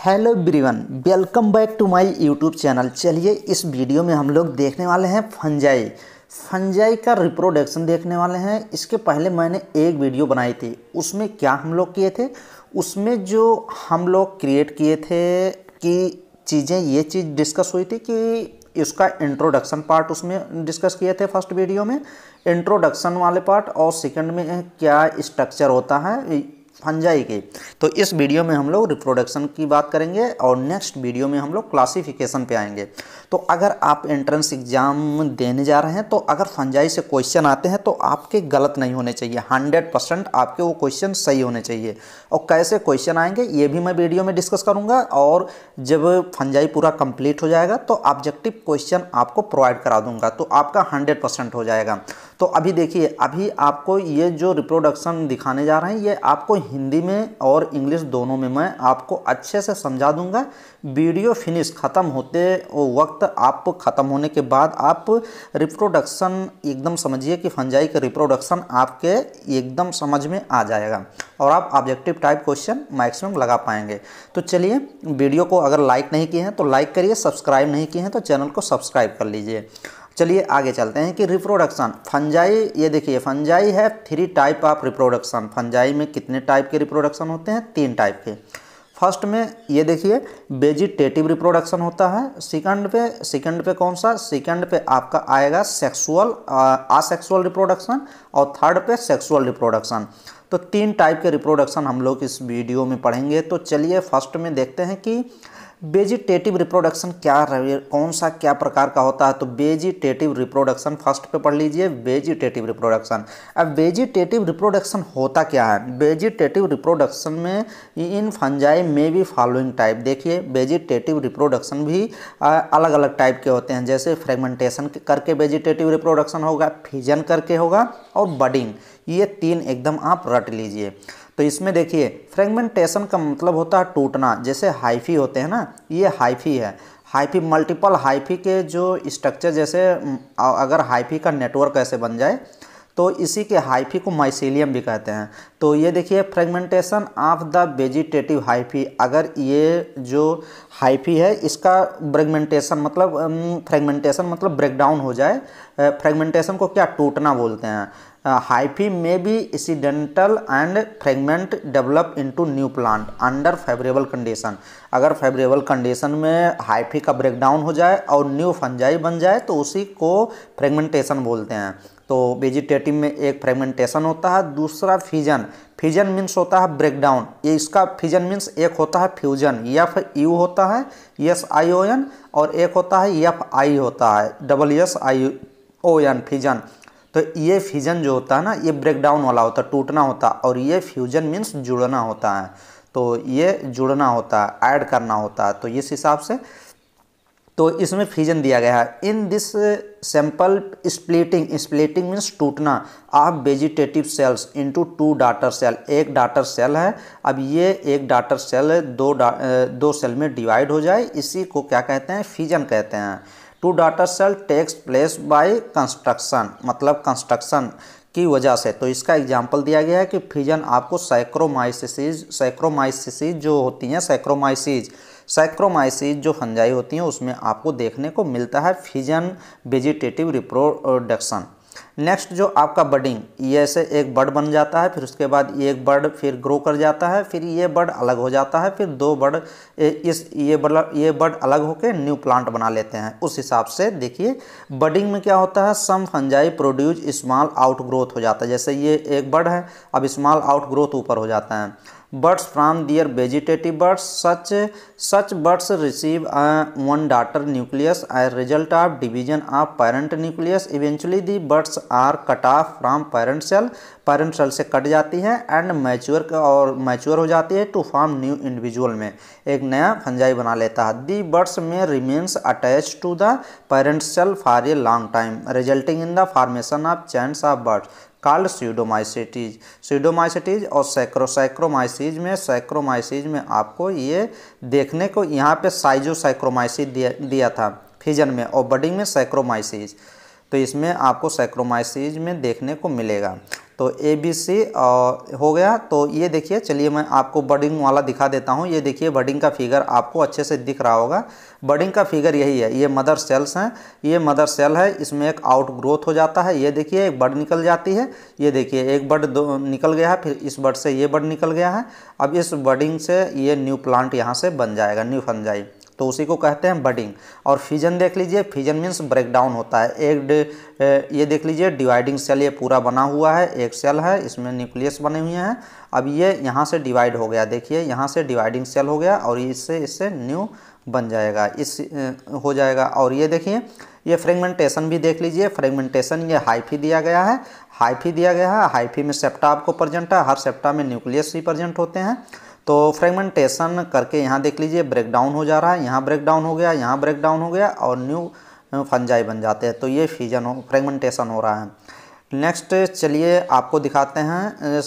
Hello everyone, welcome back to my YouTube channel. चलिए इस video में हम लोग देखने वाले हैं फंजाई का रिप्रोडक्शन देखने वाले हैं। इसके पहले मैंने एक वीडियो बनाई थी, उसमें क्या हम लोग किए थे, उसमें जो हम लोग क्रिएट किए थे कि चीज़ें, ये चीज़ डिस्कस हुई थी कि इसका इंट्रोडक्शन पार्ट उसमें डिस्कस किए थे फर्स्ट वीडियो में, इंट्रोडक्शन वाले पार्ट, और सेकंड में क्या स्ट्रक्चर होता है फंजाई के। तो इस वीडियो में हम लोग रिप्रोडक्शन की बात करेंगे और नेक्स्ट वीडियो में हम लोग क्लासिफिकेशन पे आएंगे। तो अगर आप एंट्रेंस एग्जाम देने जा रहे हैं तो अगर फंजाई से क्वेश्चन आते हैं तो आपके गलत नहीं होने चाहिए, 100% आपके वो क्वेश्चन सही होने चाहिए। और कैसे क्वेश्चन आएंगे ये भी मैं वीडियो में डिस्कस करूँगा, और जब फंजाई पूरा कंप्लीट हो जाएगा तो ऑब्जेक्टिव क्वेश्चन आपको प्रोवाइड करा दूंगा, तो आपका 100% हो जाएगा। तो अभी देखिए, अभी आपको ये जो रिप्रोडक्शन दिखाने जा रहे हैं ये आपको हिंदी में और इंग्लिश दोनों में मैं आपको अच्छे से समझा दूंगा। वीडियो फिनिश ख़त्म होते वक्त, आप ख़त्म होने के बाद आप रिप्रोडक्शन एकदम समझिए कि फंजाई का रिप्रोडक्शन आपके एकदम समझ में आ जाएगा और आप ऑब्जेक्टिव टाइप क्वेश्चन मैक्सिमम लगा पाएंगे। तो चलिए, वीडियो को अगर लाइक नहीं किए हैं तो लाइक करिए, सब्सक्राइब नहीं किए हैं तो चैनल को सब्सक्राइब कर लीजिए। चलिए आगे चलते हैं कि रिप्रोडक्शन फंजाई, ये देखिए फंजाई है 3 टाइप ऑफ रिप्रोडक्शन। फंजाई में कितने टाइप के रिप्रोडक्शन होते हैं? 3 टाइप के। फर्स्ट में ये देखिए वेजिटेटिव रिप्रोडक्शन होता है। सेकंड पे कौन सा? सेकंड पे आपका आएगा सेक्सुअल आसेक्सुअल रिप्रोडक्शन, और थर्ड पे सेक्सुअल रिप्रोडक्शन। तो 3 टाइप के रिप्रोडक्शन हम लोग इस वीडियो में पढ़ेंगे। तो चलिए फर्स्ट में देखते हैं कि वेजिटेटिव रिप्रोडक्शन कौन सा क्या प्रकार का होता है। तो वेजिटेटिव रिप्रोडक्शन फर्स्ट पे पढ़ लीजिए, वेजिटेटिव रिप्रोडक्शन। अब वेजिटेटिव रिप्रोडक्शन होता क्या है? वेजिटेटिव रिप्रोडक्शन में इन फंजाई में भी फॉलोइंग टाइप, देखिए वेजिटेटिव रिप्रोडक्शन भी अलग अलग टाइप के होते हैं। जैसे फ्रेगमेंटेशन करके वेजिटेटिव रिप्रोडक्शन होगा, फिजन करके होगा, और बडिंग। ये 3 एकदम आप रट लीजिए। तो इसमें देखिए फ्रेगमेंटेशन का मतलब होता है टूटना। जैसे हाइफी होते हैं ना, ये हाइफी है। हाइफी मल्टीपल हाइफी के जो स्ट्रक्चर, जैसे अगर हाइफी का नेटवर्क ऐसे बन जाए तो इसी के हाइफी को माइसीलियम भी कहते हैं। तो ये देखिए fragmentation of the vegetative hyphae, अगर ये जो हाइफी है इसका फ्रेगमेंटेशन मतलब ब्रेकडाउन हो जाए। फ्रेगमेंटेशन को क्या? टूटना बोलते हैं। हाइफी में भी accidental and fragment develop into new plant under favourable condition. अगर फेवरेबल कंडीशन में हाइफी का ब्रेकडाउन हो जाए और न्यू फंजाई बन जाए तो उसी को फ्रेगमेंटेशन बोलते हैं। तो वेजिटेटिव में एक फ्रेगमेंटेशन होता है, दूसरा फिजन। फिजन मीन्स होता है ब्रेकडाउन। ये इसका फिजन मीन्स एक होता है फ्यूजन, FU होता है, SION, और एक होता है FI होता है, SSION, फिजन। तो ये फिजन जो होता है ना, ये ब्रेकडाउन वाला होता है, टूटना होता है, और ये फ्यूजन मीन्स जुड़ना होता है। तो ये जुड़ना होता है, ऐड करना होता है। तो इस हिसाब से तो इसमें फिजन दिया गया है। In this sample splitting means टूटना of vegetative cells into 2 daughter cell. एक डॉटर सेल है, अब ये एक डॉटर सेल दो सेल में डिवाइड हो जाए, इसी को क्या कहते हैं? फिजन कहते हैं। 2 daughter sale tax place by construction, मतलब कंस्ट्रक्शन की वजह से। तो इसका एग्जांपल दिया गया है कि फिजन आपको सैक्रोमाइसिस जो होती हैं, सैक्रोमाइसिस जो फंजाई होती हैं उसमें आपको देखने को मिलता है फिजन वेजिटेटिव रिप्रोडक्शन। नेक्स्ट जो आपका बडिंग, ये ऐसे एक बड बन जाता है, फिर उसके बाद ये एक बड फिर ग्रो कर जाता है, फिर ये बड अलग हो जाता है, फिर 2 बड ये बड अलग होकर न्यू प्लांट बना लेते हैं। उस हिसाब से देखिए बडिंग में क्या होता है, some fungi produce small out growth हो जाता है। जैसे ये एक बड है, अब स्मॉल आउट ग्रोथ ऊपर हो जाता है। Birds from their vegetative birds, such birds receive one daughter nucleus as result of division of parent nucleus. Eventually the birds are cut off from parent cell से कट जाती है and mature हो जाती है टू फॉर्म न्यू इंडिविजुअल में एक नया fungi बना लेता है। दी बर्ड्स में remains attached to the parent cell for a long time resulting in the formation of chains of buds called pseudomycetes. और सैक्रोमाइसीज में आपको ये देखने को यहाँ पे साइजोसैक्रोमाइसीज दिया था फिजन में, और बडिंग में सैक्रोमाइसीज। तो इसमें आपको सैक्रोमाइसीज में देखने को मिलेगा। तो ABC हो गया। तो ये देखिए, चलिए मैं आपको बडिंग वाला दिखा देता हूँ। ये देखिए बडिंग का फिगर आपको अच्छे से दिख रहा होगा। बडिंग का फिगर यही है, ये मदर सेल्स हैं, ये मदर सेल है, इसमें एक आउट ग्रोथ हो जाता है। ये देखिए एक बड निकल जाती है, ये देखिए एक बड निकल गया है, फिर इस बड से ये बड निकल गया है। अब इस बडिंग से ये न्यू प्लांट यहाँ से बन जाएगा, न्यू फंजाई, तो उसी को कहते हैं बडिंग। और फिजन देख लीजिए, फिजन मीन्स ब्रेकडाउन होता है। ये देख लीजिए डिवाइडिंग सेल ये पूरा बना हुआ है, एक सेल है, इसमें न्यूक्लियस बने हुए हैं। अब ये यहाँ से डिवाइड हो गया, देखिए यहाँ से डिवाइडिंग सेल हो गया और इससे न्यू बन जाएगा, हो जाएगा। और ये देखिए ये फ्रेगमेंटेशन भी देख लीजिए, फ्रेगमेंटेशन ये हाइफी दिया गया है, हाइफी दिया गया है। हाइफी में सेप्टा आपको प्रेजेंट है, हर सेप्टा में न्यूक्लियस भी प्रेजेंट होते हैं। तो फ्रेगमेंटेशन करके यहाँ देख लीजिए ब्रेकडाउन हो जा रहा है, यहाँ ब्रेकडाउन हो गया, यहाँ ब्रेकडाउन हो गया और न्यू फंजाई बन जाते हैं। तो ये फ्रेगमेंटेशन हो रहा है। नेक्स्ट चलिए आपको दिखाते हैं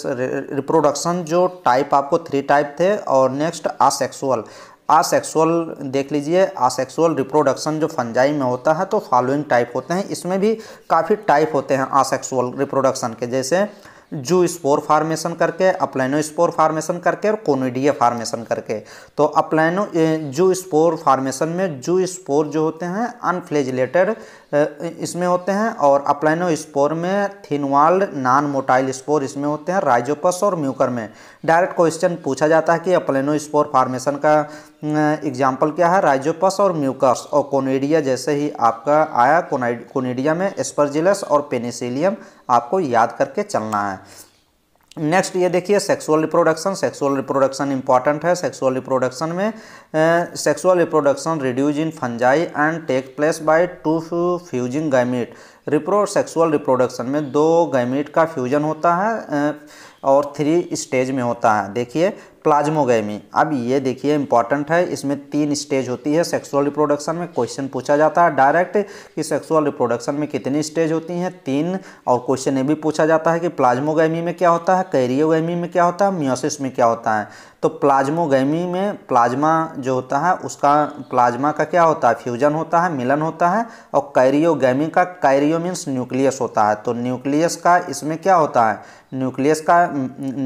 रिप्रोडक्शन, जो टाइप आपको 3 टाइप थे। और नेक्स्ट आसेक्सुअल, आसेक्सुअल देख लीजिए। आसेक्सुअल रिप्रोडक्शन जो फंजाई में होता है तो फॉलोइंग टाइप होते हैं, इसमें भी काफ़ी टाइप होते हैं आसेक्सुअल रिप्रोडक्शन के, जैसे जू स्पोर फार्मेशन करके, अपलाइनो स्पोर फार्मेशन करके और कोनिडिया फार्मेशन करके। तो अपलाइनो जू स्पोर फार्मेशन में जू स्पोर जो होते हैं अनफ्लेजिलेटेड इसमें होते हैं, और अपलाइनो स्पोर में थिनवाल्ड नॉन मोटाइल स्पोर इसमें होते हैं, राइजोपस और म्यूकर में। डायरेक्ट क्वेश्चन पूछा जाता है कि अपलाइनो स्पोर फार्मेशन का एग्जाम्पल क्या है, राइजोपस और म्यूकस। और कोनिडिया जैसे ही आपका आया, कोनिडिया में एस्परजिलस और पेनिसिलियम आपको याद करके चलना है। नेक्स्ट ये देखिए sexual reproduction. Sexual reproduction important है। सेक्सुअल रिप्रोडक्शन में sexual reproduction reduce in fungi and take place by 2 fusing gamete. Sexual reproduction में 2 गैमीट का फ्यूजन होता है और 3 स्टेज में होता है। देखिए प्लाज्मोगैमी, अब ये देखिए इंपॉर्टेंट है, इसमें 3 स्टेज होती है सेक्सुअल रिप्रोडक्शन में। क्वेश्चन पूछा जाता है डायरेक्ट कि सेक्सुअल रिप्रोडक्शन में कितनी स्टेज होती हैं, 3। और क्वेश्चन ये भी पूछा जाता है कि प्लाज्मोगैमी में क्या होता है, कैरियोगैमी में क्या होता है, मियोसिस में क्या होता है। तो प्लाज्मोगैमी में प्लाज्मा जो होता है उसका प्लाज्मा का क्या होता है, फ्यूजन होता है, मिलन होता है। और कैरियोगैमी का, कैरियो मीन्स न्यूक्लियस होता है, तो न्यूक्लियस का इसमें क्या होता है, न्यूक्लियस का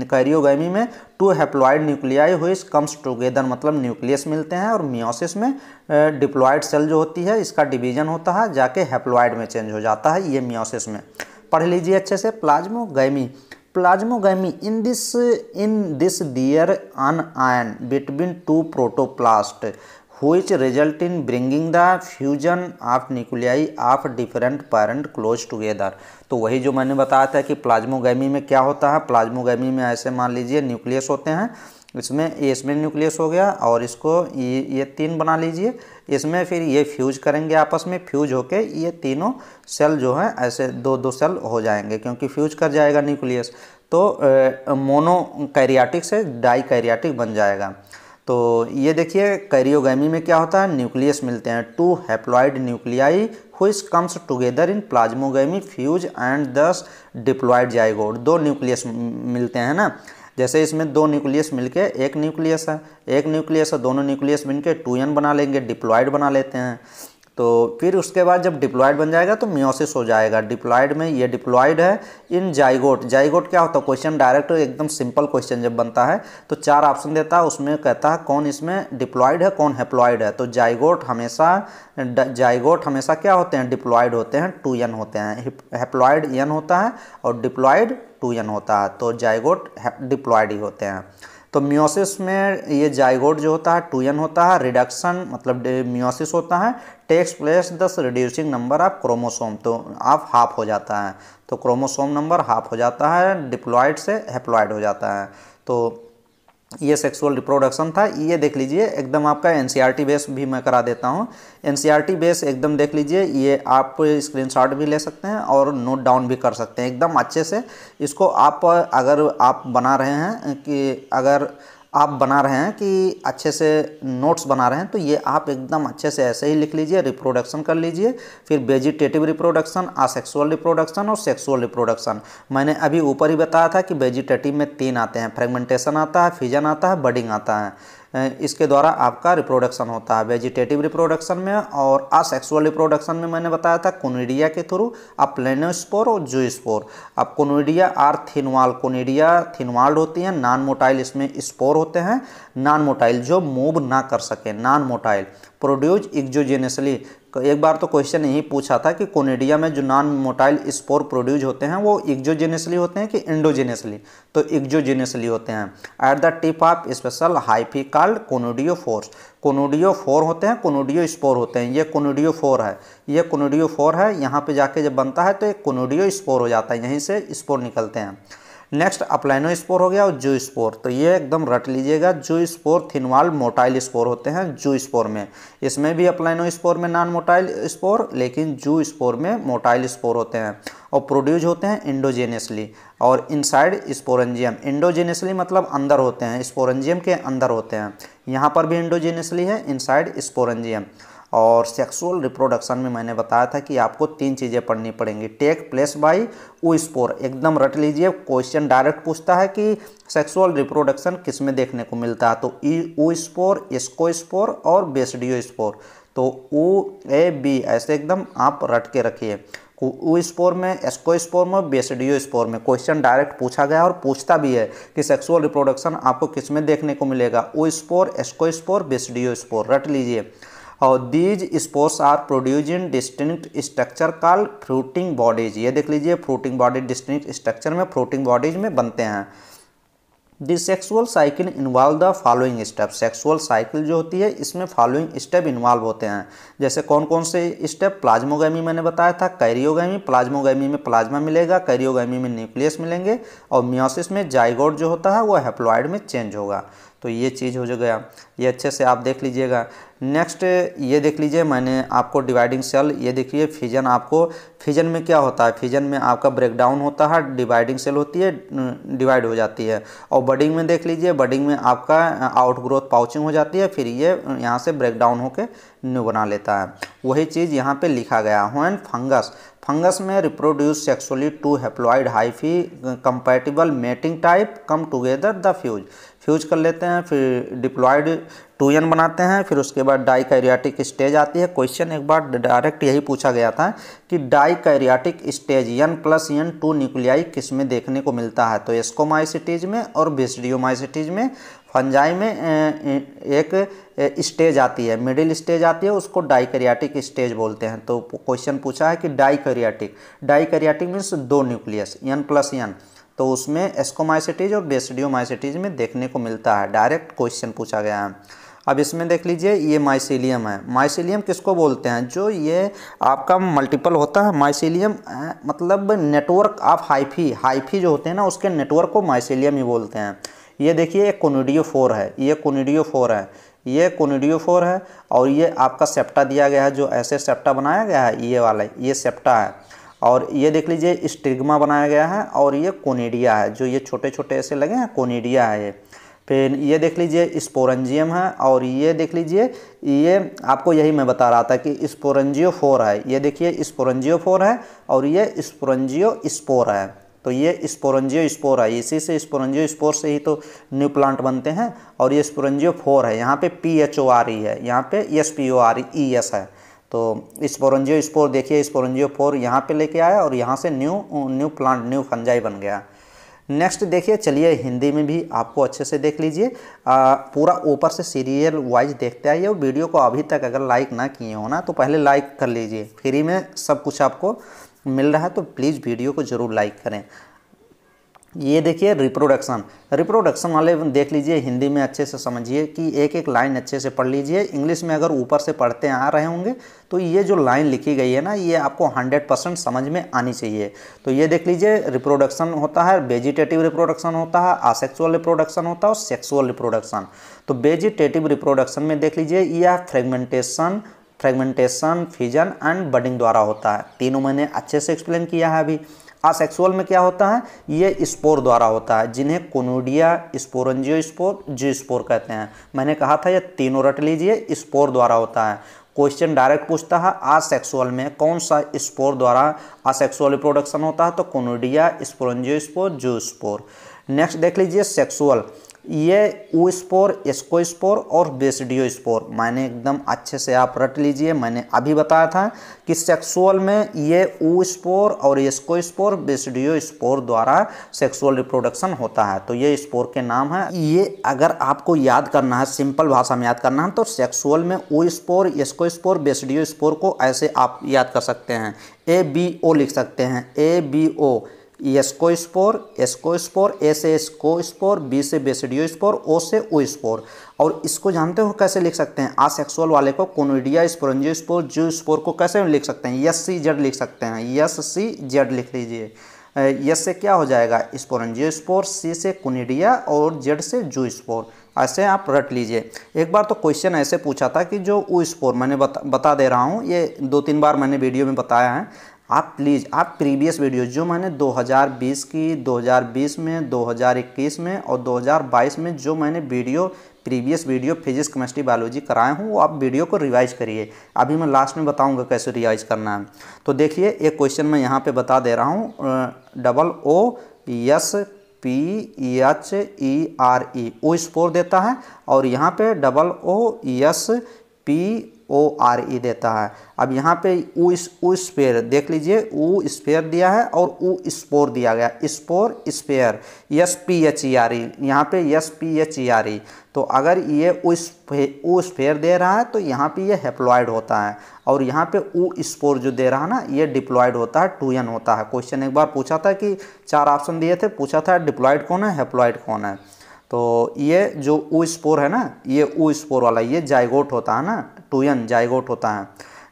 कैरियोगैमी में 2 haploid nuclei hues comes together, मतलब न्यूक्लियस मिलते हैं। और मियोसिस में डिप्लॉइड सेल जो होती है इसका डिवीजन होता है, जाके हैप्लॉइड में चेंज हो जाता है, ये मियोसिस में। पढ़ लीजिए अच्छे से plasmogamy. Plasmogamy in this there an ion between 2 protoplast which result in bringing the fusion of nuclei of different parent close together। तो वही जो मैंने बताया था कि प्लाज्मोगैमी में क्या होता है। प्लाज्मोगैमी में ऐसे मान लीजिए न्यूक्लियस होते हैं, इसमें न्यूक्लियस हो गया और इसको ये 3 बना लीजिए। इसमें फिर ये फ्यूज करेंगे आपस में, फ्यूज होके ये तीनों सेल जो हैं ऐसे 2-2 सेल हो जाएंगे, क्योंकि फ्यूज कर जाएगा न्यूक्लियस। तो मोनो कैरियाटिक से डाई कैरियाटिक बन जाएगा। तो ये देखिए कैरियोगैमी में क्या होता है, न्यूक्लियस मिलते हैं, 2 haploid nuclei which comes together in plasmogamy fuse and thus diploid zygote। 2 nucleus मिलते हैं ना, जैसे इसमें 2 न्यूक्लियस मिलके एक न्यूक्लियस है, एक न्यूक्लियस है, दोनों न्यूक्लियस मिलके 2n बना लेंगे, डिप्लॉइड बना लेते हैं। तो फिर उसके बाद जब डिप्लॉइड बन जाएगा तो मियोसिस हो जाएगा। डिप्लॉइड में ये डिप्लॉइड है इन जाइगोट। जाइगोट क्या होता है, क्वेश्चन डायरेक्ट एकदम सिंपल क्वेश्चन जब बनता है तो 4 ऑप्शन देता है, उसमें कहता है कौन इसमें डिप्लॉइड है कौन हैप्लॉइड है। तो जाइगोट हमेशा क्या होते हैं, डिप्लॉइड होते हैं, 2n होते हैं। हैप्लॉइड n होता है और डिप्लॉइड 2n होता है, तो जाइगोट डिप्लॉइड ही होते हैं। तो मियोसिस में ये जाइगोट जो होता है 2n होता है। रिडक्शन मतलब मियोसिस होता है, टेक्स प्लेस दस रिड्यूसिंग नंबर ऑफ क्रोमोसोम, तो आप हाफ हो जाता है, तो क्रोमोसोम नंबर हाफ हो जाता है, डिप्लॉइड से हैप्लॉइड हो जाता है। तो ये सेक्सुअल रिप्रोडक्शन था। ये देख लीजिए एकदम आपका एनसीईआरटी बेस भी मैं करा देता हूँ। एनसीईआरटी बेस एकदम देख लीजिए, ये आप स्क्रीनशॉट भी ले सकते हैं और नोट डाउन भी कर सकते हैं एकदम अच्छे से। इसको आप अगर आप बना रहे हैं कि अच्छे से नोट्स बना रहे हैं तो ये आप एकदम अच्छे से ऐसे ही लिख लीजिए, रिप्रोडक्शन कर लीजिए। फिर वेजिटेटिव रिप्रोडक्शन, असेक्सुअल रिप्रोडक्शन और सेक्सुअल रिप्रोडक्शन। मैंने अभी ऊपर ही बताया था कि वेजिटेटिव में 3 आते हैं, फ्रेगमेंटेशन आता है, फिजन आता है, बडिंग आता है। इसके द्वारा आपका रिप्रोडक्शन होता है वेजिटेटिव रिप्रोडक्शन में। और असेक्सुअल रिप्रोडक्शन में मैंने बताया था कोनिडिया के थ्रू, अब प्लेनोस्पोर और जूस्पोर। अब कोनिडिया आर थिनवाल, कोनिडिया थिनवाल्ड होती हैं, नॉन मोटाइल इसमें स्पोर होते हैं, नॉन मोटाइल जो मूव ना कर सके, नॉन मोटाइल, प्रोड्यूस एक्सोजेनसली। एक बार तो क्वेश्चन यही पूछा था कि कोनिडिया में जो नॉन मोटाइल स्पोर प्रोड्यूस होते हैं वो एक्सोजेनसली होते हैं कि एंडोजेनसली, तो एक्सोजेनसली होते हैं। At the tip of special hyphae called कोनिडियोफोर्स, conidiophore होते हैं, कोनिडियोस्पोर होते हैं। ये कोनिडियोफोर है, ये कोनिडियोफोर है, यहाँ पे जाके जब बनता है तो एक कोनिडियोस्पोर हो जाता है, यहीं से स्पोर निकलते हैं। नेक्स्ट अप्लाइनोस्पोर हो गया और जूस्पोर, तो ये एकदम रट लीजिएगा। जूस्पोर थिनवाल्ड मोटाइल स्पोर होते हैं जूस्पोर में, इसमें भी अप्लाइनोस्पोर में नॉन मोटाइल स्पोर, लेकिन जूस्पोर में मोटाइल स्पोर होते हैं और प्रोड्यूस होते हैं इंडोजेनियसली और इनसाइड स्पोरेंजियम। इंडोजेनियसली मतलब अंदर होते हैं, स्पोरेंजियम के अंदर होते हैं, यहाँ पर भी इंडोजेनियसली है, इनसाइड स्पोरेंजियम। और सेक्सुअल रिप्रोडक्शन में मैंने बताया था कि आपको 3 चीज़ें पढ़नी पड़ेंगी। टेक प्लेस बाय oospore, एकदम रट लीजिए, क्वेश्चन डायरेक्ट पूछता है कि सेक्सुअल रिप्रोडक्शन किस में देखने को मिलता है, तो oospore, एस्कोस्पोर और बेसिडियोस्पोर। तो OAB ऐसे एकदम आप रट के रखिए, oospore में, एस्कोस्पोर में, बेसिडियोस्पोर में। क्वेश्चन डायरेक्ट पूछा गया और पूछता भी है कि सेक्सुअल रिप्रोडक्शन आपको किस में देखने को मिलेगा, oospore, एस्कोस्पोर, बेसिडियोस्पोर, रट लीजिए। और these spores are produce in distinct structure called fruiting bodies, ये देख लीजिए, फ्रूटिंग बॉडी डिस्टिंक्ट स्ट्रक्चर में, फ्रूटिंग बॉडीज में बनते हैं। The sexual cycle involve the following step, sexual cycle जो होती है इसमें फॉलोइंग स्टेप इन्वॉल्व होते हैं। जैसे कौन कौन से स्टेप, प्लाज्मोगैमी मैंने बताया था, कैरियोगैमी, प्लाज्मोगैमी में प्लाज्मा मिलेगा, कैरियोगैमी में न्यूक्लियस मिलेंगे, और मियोसिस में जाइगोट जो होता है वो हैप्लॉइड में चेंज होगा। तो ये चीज़ हो गया, ये अच्छे से आप देख लीजिएगा। नेक्स्ट ये देख लीजिए, मैंने आपको डिवाइडिंग सेल, ये देखिए फिजन, आपको फिजन में क्या होता है, फिजन में आपका ब्रेकडाउन होता है, डिवाइडिंग सेल होती है, डिवाइड हो जाती है। और बडिंग में देख लीजिए, बडिंग में आपका आउटग्रोथ पाउचिंग हो जाती है, फिर ये यहाँ से ब्रेकडाउन होकर न्यू बना लेता है। वही चीज़ यहाँ पे लिखा गया। व्हेन फंगस, फंगस में reproduce sexually two haploid hyphae compatible mating type come together the fuse, fuse कर लेते हैं, फिर डिप्लॉयड 2n बनाते हैं, फिर उसके बाद डाइकैरियोटिक स्टेज आती है। क्वेश्चन एक बार डायरेक्ट यही पूछा गया था कि डाइकैरियोटिक स्टेज N+N2 न्यूक्लियाई किस में देखने को मिलता है, तो एस्कोमाइसिटीज में और बेसिडियोमाइसिटीज में। फंजाई में एक स्टेज आती है, मिडिल स्टेज आती है, उसको डाइकैरियोटिक स्टेज बोलते हैं। तो क्वेश्चन पूछा है कि dikaryotic, dikaryotic means 2 nucleus N+N, तो उसमें एस्कोमाइसिटीज और बेसिडियोमाइसिटीज में देखने को मिलता है, डायरेक्ट क्वेश्चन पूछा गया है। अब इसमें देख लीजिए, ये माइसीलियम है। माइसीलियम किसको बोलते हैं, जो ये आपका मल्टीपल होता है, माइसीलियम मतलब नेटवर्क ऑफ हाइफी, हाइफी जो होते हैं ना उसके नेटवर्क को माइसीलियम ही बोलते हैं। ये देखिए एक कोनिडियोफोर है, ये कोनिडियोफोर है, ये कोनिडियोफोर है, और ये आपका सेप्टा दिया गया है, जो ऐसे सेप्टा बनाया गया है, ये वाला ये सेप्टा है। और ये देख लीजिए स्टिग्मा बनाया गया है, और ये कोनिडिया है, जो ये छोटे छोटे ऐसे लगे हैं, कोनिडिया है ये। फिर ये देख लीजिए स्पोरेंजियम है, और ये देख लीजिए, ये आपको यही मैं बता रहा था कि स्पोरेंजियोफोर है, ये देखिए स्पोरेंजियोफोर है, और ये स्पोरेंजियोस्पोर है। तो ये स्पोरेंजियोस्पोर है, इसी से स्पोरेंजियोस्पोर से ही तो न्यू प्लांट बनते हैं। और ये स्पोरेंजियोफोर है, यहाँ पे PHORE है, यहाँ पे SPORES है। तो स्पोरेंजियोस्पोर देखिए, स्पोरेंजियोफोर यहाँ पे लेके आया और यहाँ से न्यू प्लांट, न्यू फंजाई बन गया। नेक्स्ट देखिए, चलिए हिंदी में भी आपको अच्छे से देख लीजिए, पूरा ऊपर से सीरियल वाइज देखते आइए। और वीडियो को अभी तक अगर लाइक ना किए हो ना तो पहले लाइक कर लीजिए, फ्री में सब कुछ आपको मिल रहा है, तो प्लीज़ वीडियो को ज़रूर लाइक करें। ये देखिए रिप्रोडक्शन, रिप्रोडक्शन वाले देख लीजिए, हिंदी में अच्छे से समझिए कि एक एक लाइन अच्छे से पढ़ लीजिए। इंग्लिश में अगर ऊपर से पढ़ते आ रहे होंगे तो ये जो लाइन लिखी गई है ना, ये आपको 100% समझ में आनी चाहिए। तो ये देख लीजिए, रिप्रोडक्शन होता है, वेजिटेटिव रिप्रोडक्शन होता है, असेक्सुअल रिप्रोडक्शन होता है और सेक्सुअल रिप्रोडक्शन। तो वेजिटेटिव रिप्रोडक्शन में देख लीजिए, यह फ्रेगमेंटेशन, फिजन एंड बडिंग द्वारा होता है। तीनों मैंने अच्छे से एक्सप्लेन किया है अभी। असेक्सुअल में क्या होता है, ये स्पोर द्वारा होता है, जिन्हें कोनिडिया, स्पोरेंजियोस्पोर, जूस्पोर कहते हैं। मैंने कहा था ये तीनों रट लीजिए, स्पोर द्वारा होता है। क्वेश्चन डायरेक्ट पूछता है असेक्सुअल में कौन सा स्पोर द्वारा असेक्सुअल रिप्रोडक्शन होता है, तो कोनिडिया, स्पोरेंजियोस्पोर, जूस्पोर। नेक्स्ट देख लीजिए सेक्सुअल, ये ओ स्पोर, एस्को स्पोर और बेसिडियो स्पोर मैंने एकदम अच्छे से आप रट लीजिए। मैंने अभी बताया था कि सेक्सुअल में ये ओ स्पोर और एस्को स्पोर, बेसिडियो स्पोर द्वारा सेक्सुअल रिप्रोडक्शन होता है। तो ये स्पोर के नाम है। ये अगर आपको याद करना है, सिंपल भाषा में याद करना है, तो सेक्सुअल में ओ स्पोर, एस्को स्पोर, बेसिडियो स्पोर को ऐसे आप याद कर सकते हैं, ABO लिख सकते हैं, ABO, एस्को स्पोर, ए से एस्को स्पोर, बी से बेसिडियो स्पोर, ओ से ओ स्पोर। और इसको जानते हो कैसे लिख सकते हैं? आसेक्सुअल वाले को कोनिडिया स्पोरेंजियो स्पोर, जो स्पोर को कैसे लिख सकते हैं? SCZ लिख सकते हैं, SCZ लिख लीजिए। एस से क्या हो जाएगा? स्पोरेंजियो स्पोर, सी से कोनिडिया और जेड से जू स्पोर। ऐसे आप रट लीजिए। एक बार तो क्वेश्चन ऐसे पूछा था कि जो ओ स्पोर, मैंने बता दे रहा हूँ, ये 2-3 बार मैंने वीडियो में बताया है। आप प्लीज़ आप प्रीवियस वीडियो जो मैंने 2020 की, 2020 में, 2021 में और 2022 में जो मैंने previous video physics, chemistry, biology कराए हूँ, वो आप वीडियो को रिवाइज करिए। अभी मैं लास्ट में बताऊंगा कैसे रिवाइज करना है। तो देखिए एक क्वेश्चन मैं यहाँ पे बता दे रहा हूँ, OOSPHERE ओ स्पोर देता है और यहाँ पे OOSPORE देता है। अब यहाँ पे ओ स्पेयर देख लीजिए, ओ स्पेयर दिया है और ओ स्पोर दिया गया, स्पोर स्पेयर, SPHERE, यहाँ पे SPHERE। तो अगर ये ओ स्पेयर दे रहा है तो यहाँ पे ये हैप्लॉइड होता है, और यहाँ पे ओ स्पोर जो दे रहा है ना, ये डिप्लॉइड होता है, 2n होता है। क्वेश्चन एक बार पूछा था कि 4 ऑप्शन दिए थे, पूछा था डिप्लॉइड कौन है, हैप्लॉइड कौन है। तो ये जो ओ स्पोर है ना, ये ओ स्पोर वाला ये जाइगोट होता है ना, 2n जाइगोट होता है।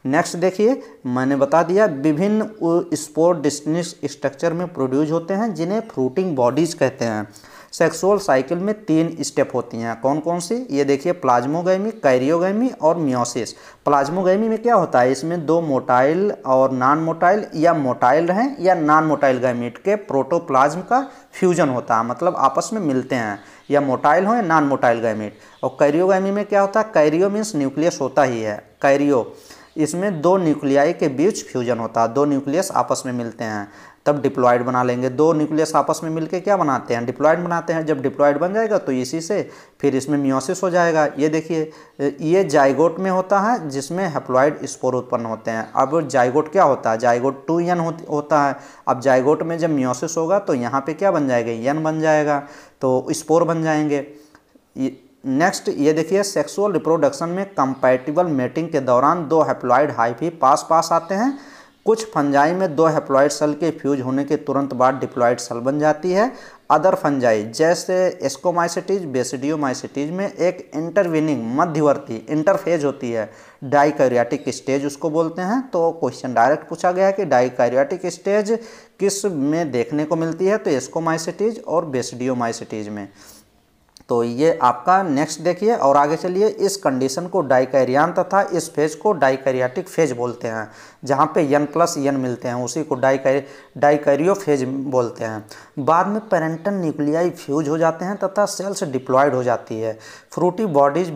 नेक्स्ट देखिए, मैंने बता दिया विभिन्न स्पोर डिस्टिंक्ट स्ट्रक्चर में प्रोड्यूस होते हैं जिन्हें फ्रूटिंग बॉडीज कहते हैं। सेक्सुअल साइकिल में 3 स्टेप होती हैं, कौन कौन सी? ये देखिए, प्लाज्मोगैमी, कैरियोगैमी और मियोसिस। प्लाज्मोगैमी में क्या होता है? इसमें 2 मोटाइल और नॉन मोटाइल, या मोटाइल रहें या नॉन मोटाइल गैमीट के प्रोटोप्लाज्म का फ्यूजन होता है, मतलब आपस में मिलते हैं, या मोटाइल हो या नॉन मोटाइल गैमीट। और कैरियोगैमी में क्या होता है? कैरियो मीन्स न्यूक्लियस होता ही है, कैरियो, इसमें 2 न्यूक्लियाई के बीच फ्यूजन होता है, 2 न्यूक्लियस आपस में मिलते हैं, तब डिप्लॉइड बना लेंगे। 2 न्यूक्लियस आपस में मिलके क्या बनाते हैं? डिप्लॉइड बनाते हैं। जब डिप्लॉइड बन जाएगा तो इसी से फिर इसमें मियोसिस हो जाएगा। ये देखिए, ये जाइगोट में होता है जिसमें हैप्लॉइड स्पोर उत्पन्न होते हैं। अब जाइगोट क्या होता है? जाइगोट 2n होता है। अब जाइगोट में जब मियोसिस होगा तो यहाँ पे क्या बन जाएगा? n बन जाएगा, तो स्पोर बन जाएंगे। नेक्स्ट ये देखिए, सेक्सुअल रिप्रोडक्शन में कंपैटिबल मेटिंग के दौरान 2 हैप्लॉइड हाइफी पास आते हैं। कुछ फंजाई में 2 हैप्लॉइड सेल के फ्यूज होने के तुरंत बाद डिप्लॉइड सेल बन जाती है। अदर फंजाई जैसे एस्कोमाइसिटीज, बेसिडियोमाइसिटीज में एक इंटरवीनिंग मध्यवर्ती इंटरफेज होती है, डाइकैरियोटिक स्टेज उसको बोलते हैं। तो क्वेश्चन डायरेक्ट पूछा गया है कि डाइकैरियोटिक स्टेज किस में देखने को मिलती है? तो एस्कोमाइसिटीज और बेसिडियोमाइसिटीज में। तो ये आपका नेक्स्ट देखिए और आगे चलिए। इस कंडीशन को डाइकैरियन तथा इस फेज को डाइकैरियोटिक फेज बोलते हैं, जहाँ पे n+n मिलते हैं, उसी को डाइकैरियो फेज बोलते हैं। बाद में पेरेंटल न्यूक्लियाई फ्यूज हो जाते हैं तथा सेल्स डिप्लॉयड हो जाती है। फ्रूटी बॉडीज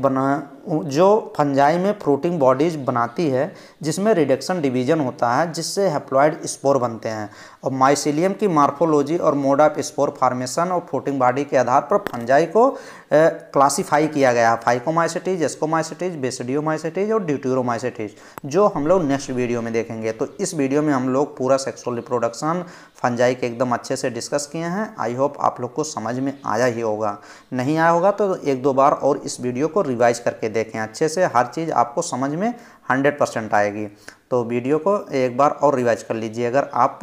जो फंजाई में फ्रूटिंग बॉडीज बनाती है जिसमें रिडक्शन डिवीजन होता है, जिससे हैप्लॉइड स्पोर बनते हैं। और माइसीलियम की मार्फोलॉजी और मोड ऑफ स्पोर फार्मेशन और फ्रूटिंग बॉडी के आधार पर फंजाई को क्लासिफाई किया गया है, फाइकोमाइसिटीज, एस्कोमाइसिटीज, बेसिडियोमाइसिटीज और ड्यूटेरोमाइसिटीज, जो हम लोग नेक्स्ट वीडियो में देखेंगे। तो इस वीडियो में हम लोग पूरा सेक्सुअल रिप्रोडक्शन फंजाई के एकदम अच्छे से डिस्कस किए हैं। आई होप आप लोग को समझ में आया ही होगा, नहीं आया होगा तो 1-2 बार और इस वीडियो को रिवाइज करके देखें अच्छे से, हर चीज़ आपको समझ में 100% आएगी। तो वीडियो को एक बार और रिवाइज कर लीजिए अगर आप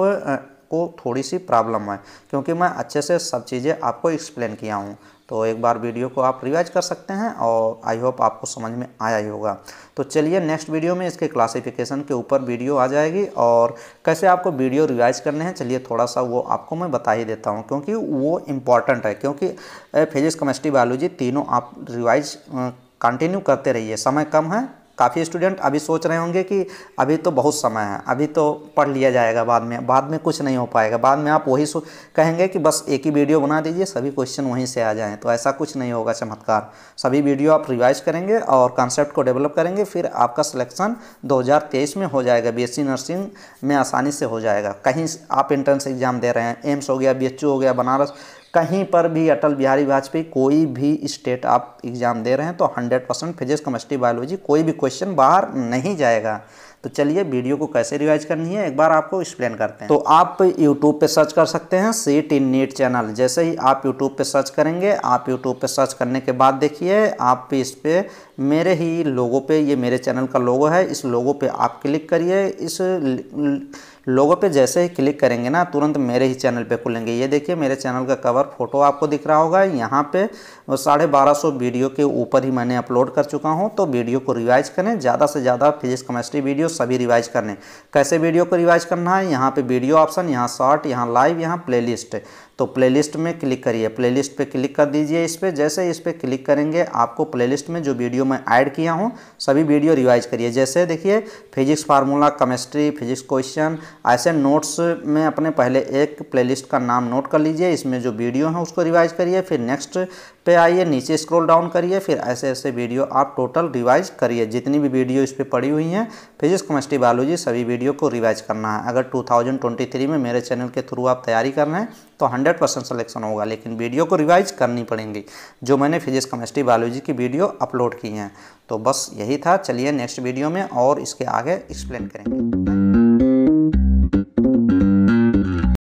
को थोड़ी सी प्रॉब्लम है, क्योंकि मैं अच्छे से सब चीज़ें आपको एक्सप्लेन किया हूँ। तो एक बार वीडियो को आप रिवाइज कर सकते हैं और आई होप आपको समझ में आया ही होगा। तो चलिए नेक्स्ट वीडियो में इसके क्लासिफिकेशन के ऊपर वीडियो आ जाएगी और कैसे आपको वीडियो रिवाइज करने हैं, चलिए थोड़ा सा वो आपको मैं बता ही देता हूँ, क्योंकि वो इम्पॉर्टेंट है। क्योंकि फिजिक्स, केमिस्ट्री, बायोलॉजी तीनों आप रिवाइज कंटिन्यू करते रहिए। समय कम है, काफ़ी स्टूडेंट अभी सोच रहे होंगे कि अभी तो बहुत समय है, अभी तो पढ़ लिया जाएगा, बाद में कुछ नहीं हो पाएगा, बाद में आप वही कहेंगे कि बस एक ही वीडियो बना दीजिए, सभी क्वेश्चन वहीं से आ जाएं। तो ऐसा कुछ नहीं होगा चमत्कार। सभी वीडियो आप रिवाइज करेंगे और कॉन्सेप्ट को डेवलप करेंगे, फिर आपका सिलेक्शन 2023 में हो जाएगा। BSc नर्सिंग में आसानी से हो जाएगा। कहीं आप एंट्रेंस एग्जाम दे रहे हैं, एम्स हो गया, BHU हो गया, बनारस कहीं पर भी अटल बिहारी वाजपेयी कोई भी स्टेट आप एग्ज़ाम दे रहे हैं तो 100% फिजिक्स केमिस्ट्री बायोलॉजी कोई भी क्वेश्चन बाहर नहीं जाएगा। तो चलिए वीडियो को कैसे रिवाइज करनी है एक बार आपको एक्सप्लेन करते हैं। तो आप यूट्यूब पे सर्च कर सकते हैं सीट इन नीट चैनल। जैसे ही आप यूट्यूब पे सर्च करेंगे, आप यूट्यूब पे सर्च करने के बाद देखिए आप इस पे मेरे ही लोगो पे, ये मेरे चैनल का लोगो है, इस लोगो पे आप क्लिक करिए। इस लोगो पे जैसे ही क्लिक करेंगे ना तुरंत मेरे ही चैनल पे खुलेंगे। ये देखिए मेरे चैनल का कवर फोटो आपको दिख रहा होगा। यहाँ पे 1250 वीडियो के ऊपर ही मैंने अपलोड कर चुका हूँ। तो वीडियो को रिवाइज करें, ज़्यादा से ज़्यादा फिजिक्स केमिस्ट्री वीडियो सभी रिवाइज करने। कैसे वीडियो को रिवाइज करना है, यहाँ पे वीडियो ऑप्शन, यहाँ शॉर्ट, यहाँ लाइव, यहाँ प्लेलिस्ट। तो प्लेलिस्ट में क्लिक करिए, प्लेलिस्ट पे क्लिक कर दीजिए। इस पर जैसे इस पर क्लिक करेंगे आपको प्लेलिस्ट में जो वीडियो मैं ऐड किया हूँ सभी वीडियो रिवाइज करिए। जैसे देखिए physics formula, chemistry, physics question, ऐसे नोट्स में अपने पहले एक प्लेलिस्ट का नाम नोट कर लीजिए, इसमें जो वीडियो है उसको रिवाइज करिए। फिर नेक्स्ट पे आइए, नीचे स्क्रॉल डाउन करिए, फिर ऐसे ऐसे वीडियो आप टोटल रिवाइज करिए। जितनी भी वीडियो इस पर पड़ी हुई हैं फिजिक्स केमिस्ट्री बायोलॉजी सभी वीडियो को रिवाइज करना है। अगर 2023 में मेरे चैनल के थ्रू आप तैयारी कर रहे हैं तो 100% सिलेक्शन होगा, लेकिन वीडियो को रिवाइज करनी पड़ेंगी जो मैंने फिजिक्स केमिस्ट्री बायोलॉजी की वीडियो अपलोड की हैं। तो बस यही था। चलिए नेक्स्ट वीडियो में और इसके आगे एक्सप्लेन करेंगे।